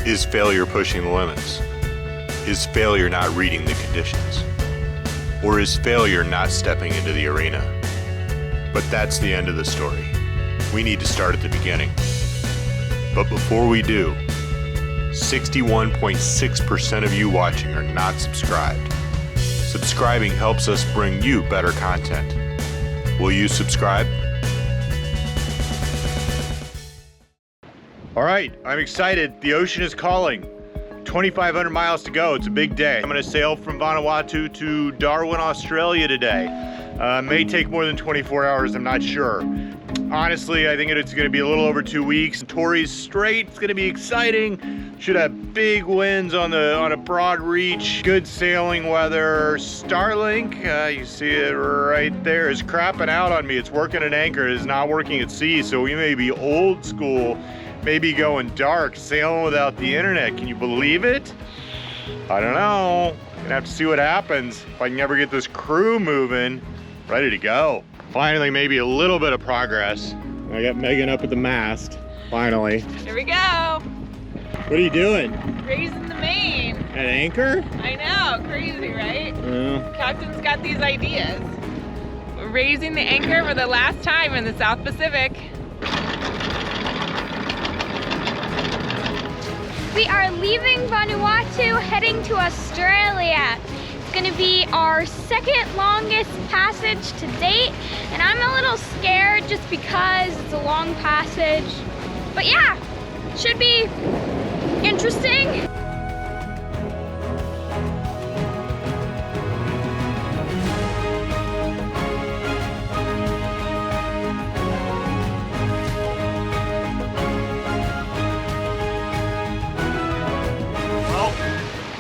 Is failure pushing the limits? Is failure not reading the conditions? Or is failure not stepping into the arena? But that's the end of the story. We need to start at the beginning. But before we do, 61.6% of you watching are not subscribed. Subscribing helps us bring you better content. Will you subscribe? All right, I'm excited. The ocean is calling. 2,500 miles to go. It's a big day. I'm gonna sail from Vanuatu to Darwin, Australia today. May take more than 24 hours, I'm not sure. Honestly, I think it's gonna be a little over 2 weeks. Torrey's Strait, it's gonna be exciting. Should have big winds on a broad reach. Good sailing weather. Starlink, you see it right there, is crapping out on me. It's working at anchor, it is not working at sea, so we may be old school, maybe going dark, sailing without the internet. Can you believe it? I don't know. Gonna have to see what happens. If I can ever get this crew moving, ready to go. Finally, maybe a little bit of progress. I got Megan up at the mast, finally. Here we go. What are you doing? Raising the main. At anchor? I know, crazy, right? Yeah. Captain's got these ideas. We're raising the anchor for the last time in the South Pacific. We are leaving Vanuatu, heading to Australia. It's gonna be our second longest passage to date, and I'm a little scared just because it's a long passage. But yeah, should be interesting.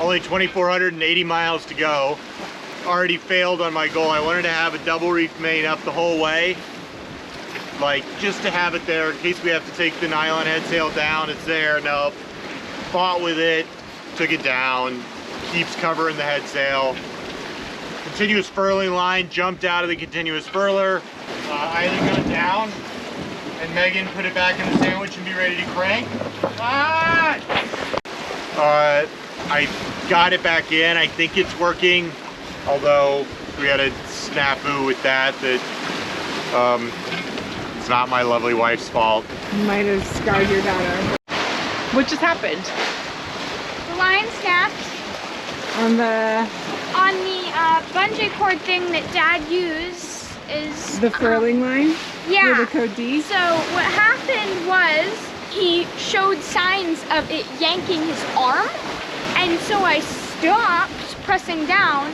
Only 2,480 miles to go. Already failed on my goal. I wanted to have a double reef main up the whole way. Like, just to have it there in case we have to take the nylon head sail down. It's there, nope. Fought with it, took it down. Keeps covering the head sail. Continuous furling line, jumped out of the continuous furler. Eily got down, and Megan put it back in the sandwich and be ready to crank. I got it back in. I think it's working, although we had a snafu with that it's not my lovely wife's fault. You might have scarred your daughter. What just happened? The line snapped On the bungee cord thing that Dad used. Is the furling line? Yeah. With the code D? So what happened was he showed signs of it yanking his arm, and so I stopped pressing down,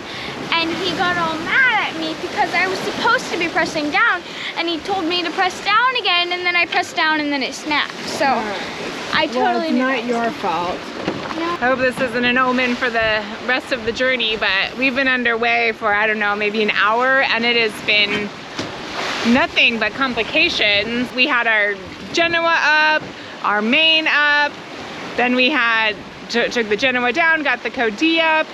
and he got all mad at me because I was supposed to be pressing down, and he told me to press down again, and then I pressed down and then it snapped. So I totally knew. Well, it's not your fault. No. I hope this isn't an omen for the rest of the journey, but we've been underway for, I don't know, maybe an hour, and it has been nothing but complications. We had our Genoa up, our main up, then we had took the Genoa down, got the code D up,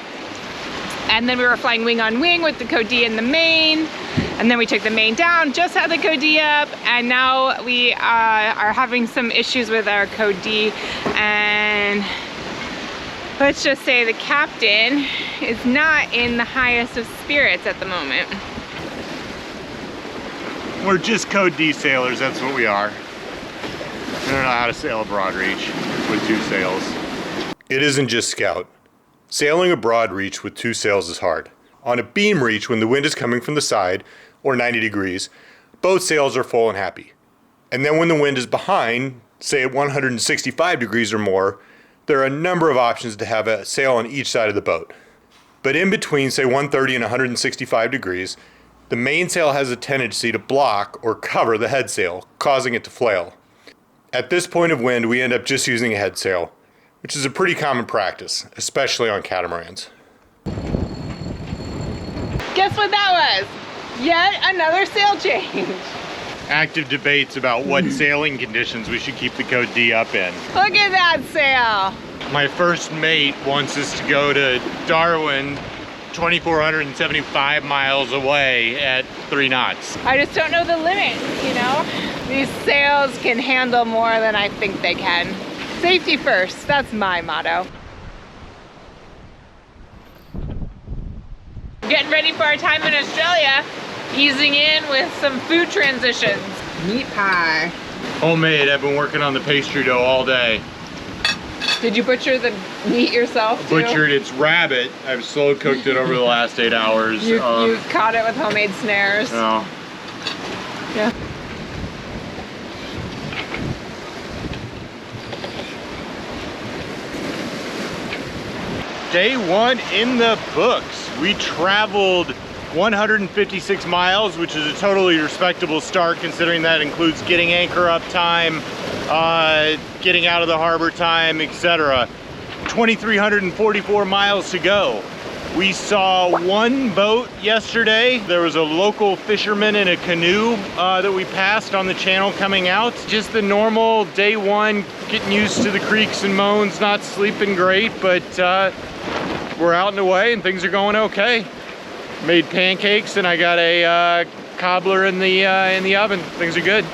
and then we were flying wing on wing with the code D in the main, and then we took the main down, just had the code D up, and now we are having some issues with our code D, and let's just say the captain is not in the highest of spirits at the moment. We're just code D sailors, that's what we are. I don't know how to sail a broad reach with two sails. It isn't just scout. Sailing a broad reach with two sails is hard. On a beam reach, when the wind is coming from the side, or 90 degrees, both sails are full and happy. And then when the wind is behind, say at 165 degrees or more, there are a number of options to have a sail on each side of the boat. But in between, say 130 and 165 degrees, the mainsail has a tendency to block or cover the head sail, causing it to flail. At this point of wind, we end up just using a head sail, which is a pretty common practice, especially on catamarans. Guess what that was? Yet another sail change. Active debates about what sailing conditions we should keep the code D up in. Look at that sail. My first mate wants us to go to Darwin, 2,475 miles away at 3 knots. I just don't know the limit, you know? These sails can handle more than I think they can. Safety first, that's my motto. Getting ready for our time in Australia, easing in with some food transitions. Meat pie. Homemade, I've been working on the pastry dough all day. Did you butcher the meat yourself too? Butchered its rabbit. I've slow cooked it over the last 8 hours. You caught it with homemade snares. No. Yeah. Day 1 in the books. We traveled 156 miles, which is a totally respectable start considering that includes getting anchor up time, getting out of the harbor time, etc. 2,344 miles to go. We saw one boat yesterday. There was a local fisherman in a canoe that we passed on the channel coming out. Just the normal day 1, getting used to the creaks and moans, not sleeping great, but we're out and away and things are going okay. Made pancakes and I got a cobbler in the oven. Things are good.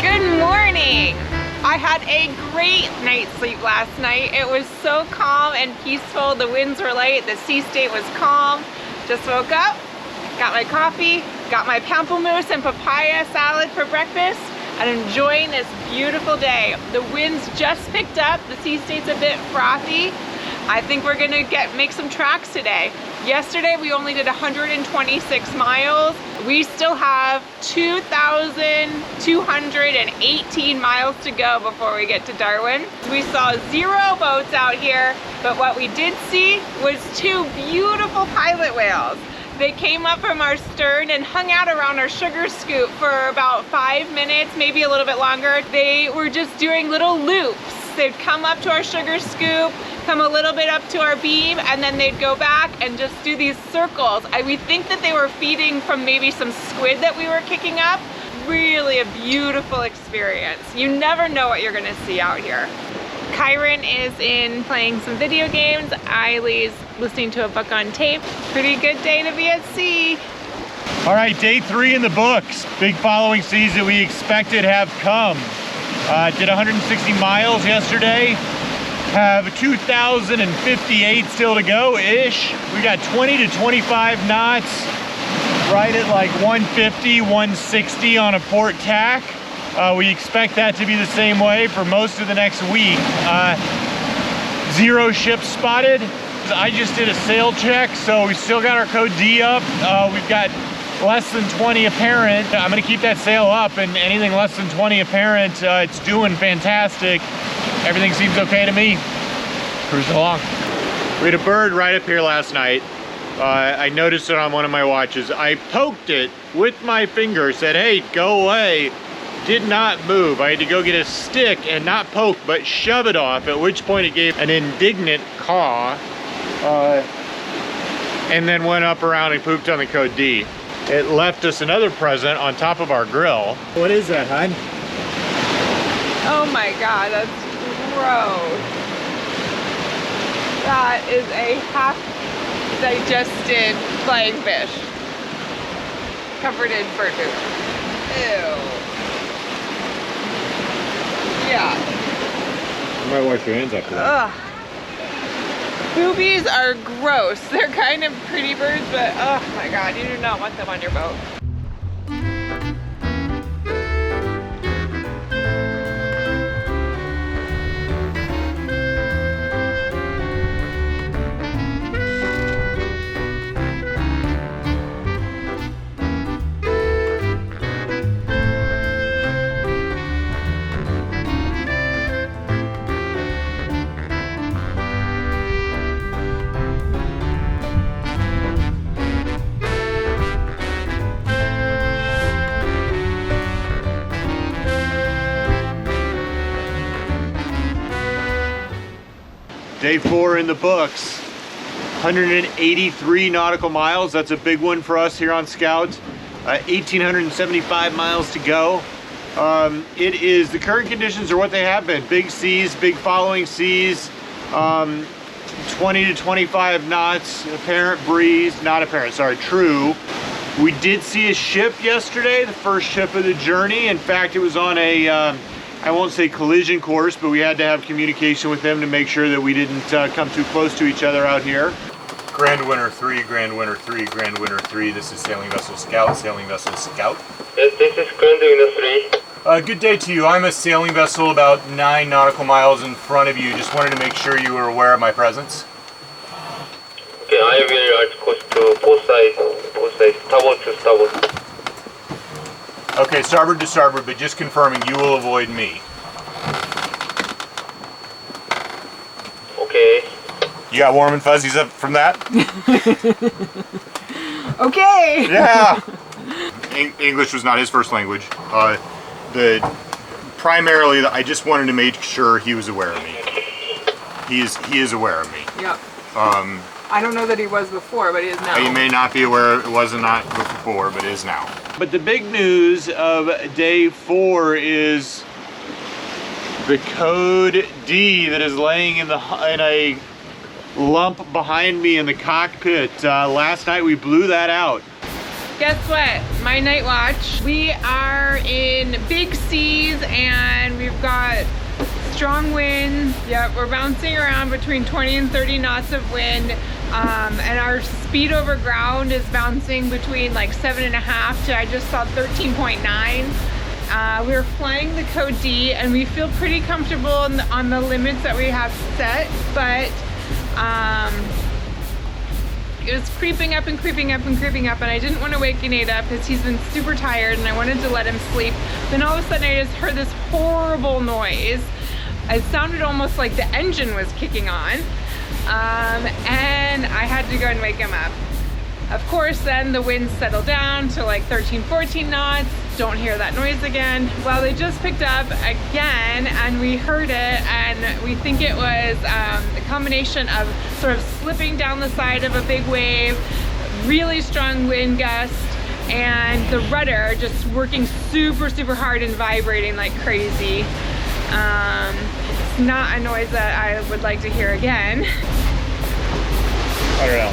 Good morning. I had a great night's sleep last night. It was so calm and peaceful. The winds were light, the sea state was calm. Just woke up, got my coffee, got my pamplemousse and papaya salad for breakfast, and enjoying this beautiful day. The winds just picked up, the sea state's a bit frothy. I think we're gonna make some tracks today. Yesterday we only did 126 miles. We still have 2,218 miles to go before we get to Darwin. We saw 0 boats out here, but what we did see was 2 beautiful pilot whales. They came up from our stern and hung out around our sugar scoop for about 5 minutes, maybe a little bit longer. They were just doing little loops. They'd come up to our sugar scoop, come a little bit up to our beam, and then they'd go back and just do these circles. We think that they were feeding from maybe some squid that we were kicking up. Really a beautiful experience. You never know what you're gonna see out here. Kieran is in playing some video games. Eily's listening to a book on tape. Pretty good day to be at sea. All right, day 3 in the books. Big following seas that we expected have come. Did 160 miles yesterday. Have 2,058 still to go-ish. We got 20 to 25 knots, right at like 150, 160 on a port tack. We expect that to be the same way for most of the next week. 0 ships spotted. I just did a sail check, so we still got our code D up. We've got less than 20 apparent. I'm gonna keep that sail up, and anything less than 20 apparent, it's doing fantastic. Everything seems okay to me. Cruising along. We had a bird right up here last night. I noticed it on one of my watches. I poked it with my finger, said, hey, go away. Did not move. I had to go get a stick and not poke, but shove it off, at which point it gave an indignant caw, and then went up around and pooped on the code D. It left us another present on top of our grill. What is that, hon? Oh my God, that's gross. That is a half-digested flying fish covered in bird poop. Ew. Yeah. You might wash your hands after that. Ugh. Boobies are gross. They're kind of pretty birds, but oh my God, you do not want them on your boat. Day 4 in the books. 183 nautical miles. That's a big one for us here on Scout. 1,875 miles to go. The current conditions are what they have been. Big seas, big following seas, 20 to 25 knots, apparent breeze, not apparent, sorry, true. We did see a ship yesterday, the first ship of the journey. In fact, it was on a, I won't say collision course, but we had to have communication with them to make sure that we didn't come too close to each other out here. Grand Winner 3, Grand Winner 3, Grand Winner 3. This is Sailing Vessel Scout, Sailing Vessel Scout. Yes, this is Grand Winner 3. Good day to you. I'm a sailing vessel about 9 nautical miles in front of you. Just wanted to make sure you were aware of my presence. Okay, I will add course to port side, starboard to starboard. Okay, starboard to starboard, but just confirming you will avoid me. Okay. You got warm and fuzzies up from that? Okay. Yeah. English was not his first language. Primarily, I just wanted to make sure he was aware of me. He is aware of me. Yep. I don't know that he was before, but he is now. He may not be aware. It wasn't not before, but is now. But the big news of day 4 is the code D that is laying in a lump behind me in the cockpit. Last night we blew that out. Guess what? My night watch. We are in big seas and we've got strong winds. Yep, we're bouncing around between 20 and 30 knots of wind. And our speed over ground is bouncing between like 7.5 to, I just saw 13.9. We're flying the code D and we feel pretty comfortable on the limits that we have set, but it was creeping up and creeping up and creeping up, and I didn't want to wake Nate up because he's been super tired and I wanted to let him sleep. Then all of a sudden I just heard this horrible noise. It sounded almost like the engine was kicking on, and I had to go and wake him up. Of course, then the winds settled down to like 13, 14 knots. Don't hear that noise again. Well, they just picked up again and we heard it, and we think it was a combination of sort of slipping down the side of a big wave, really strong wind gust, and the rudder just working super, super hard and vibrating like crazy. It's not a noise that I would like to hear again. I don't know.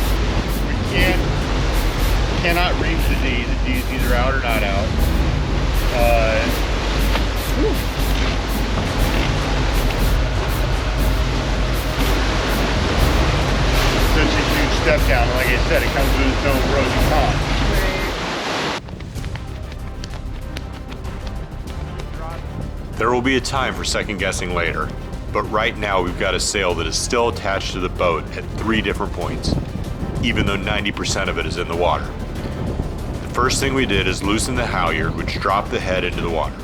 We cannot reach the D. The D is either out or not out. Such a huge step down. Like I said, it comes with its own pros and cons. There will be a time for second guessing later, but right now we've got a sail that is still attached to the boat at 3 different points, even though 90% of it is in the water. The first thing we did is loosen the halyard, which dropped the head into the water.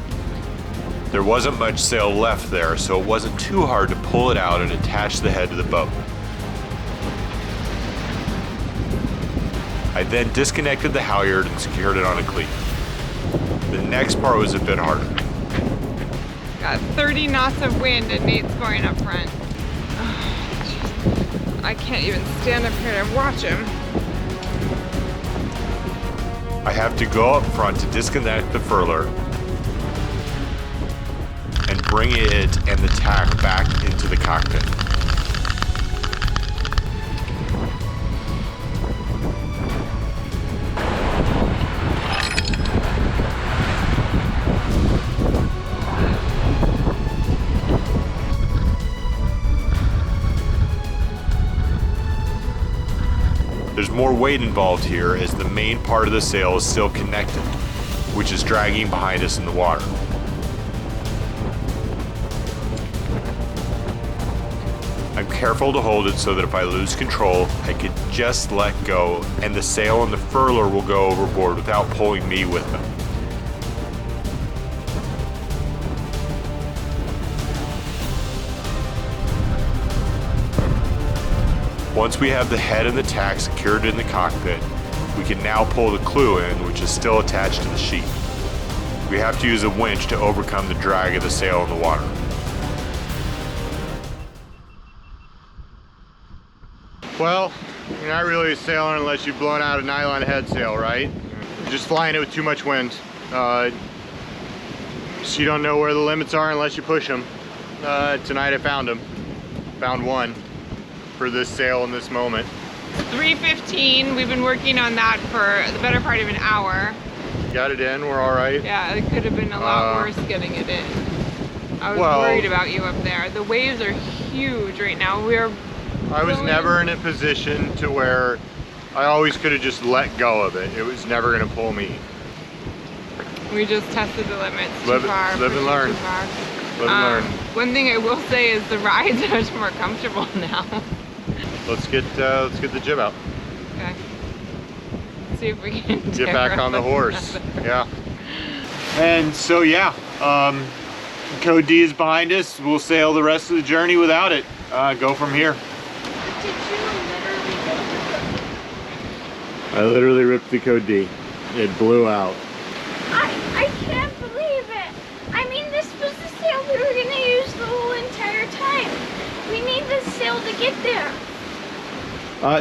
There wasn't much sail left there, so it wasn't too hard to pull it out and attach the head to the boat. I then disconnected the halyard and secured it on a cleat. The next part was a bit harder. Got 30 knots of wind and Nate's going up front. I can't even stand up here and watch him. I have to go up front to disconnect the furler and bring it and the tack back into the cockpit. There's more weight involved here as the main part of the sail is still connected, which is dragging behind us in the water. I'm careful to hold it so that if I lose control, I could just let go and the sail and the furler will go overboard without pulling me with them. Once we have the head and the tack secured in the cockpit, we can now pull the clew in, which is still attached to the sheet. We have to use a winch to overcome the drag of the sail in the water. Well, you're not really a sailor unless you've blown out a nylon head sail, right? just flying it with too much wind. So you don't know where the limits are unless you push them. Tonight I found them. Found one for this sail in this moment. 3:15. We've been working on that for the better part of an hour. Got it in, we're all right. Yeah, it could have been a lot worse getting it in. I was worried about you up there. The waves are huge right now. I was never in a position to where I always could have just let go of it. It was never gonna pull me. We just tested the limits. Live Too far. and learn. Too far. Live and learn. One thing I will say is the ride's much more comfortable now. Let's get the jib out. Okay. Let's see if we can Get back on the horse. Yeah. And so yeah, code D is behind us. We'll sail the rest of the journey without it. Go from here. Did you literally rip the code? I literally ripped the code D. It blew out. I can't believe it. I mean, this was the sail we were gonna use the whole entire time. We need this sail to get there.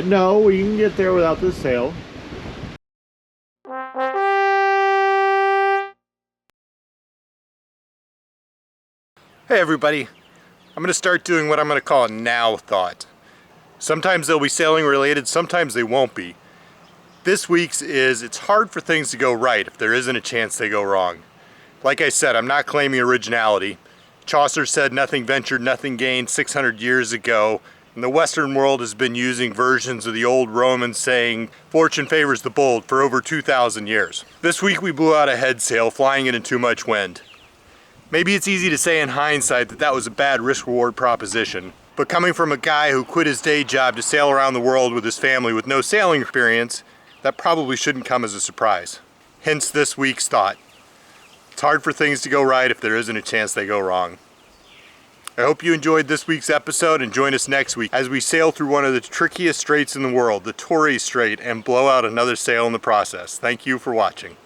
No, we can get there without this sail. Hey everybody, I'm going to start doing what I'm going to call a now thought. Sometimes they'll be sailing related, sometimes they won't be. This week's is, it's hard for things to go right if there isn't a chance they go wrong. Like I said, I'm not claiming originality. Chaucer said nothing ventured, nothing gained 600 years ago, and the Western world has been using versions of the old Roman saying, fortune favors the bold, for over 2,000 years. This week we blew out a head sail, flying it in too much wind. Maybe it's easy to say in hindsight that that was a bad risk-reward proposition, but coming from a guy who quit his day job to sail around the world with his family with no sailing experience, that probably shouldn't come as a surprise. Hence this week's thought. It's hard for things to go right if there isn't a chance they go wrong. I hope you enjoyed this week's episode and join us next week as we sail through one of the trickiest straits in the world, the Torres Strait, and blow out another sail in the process. Thank you for watching.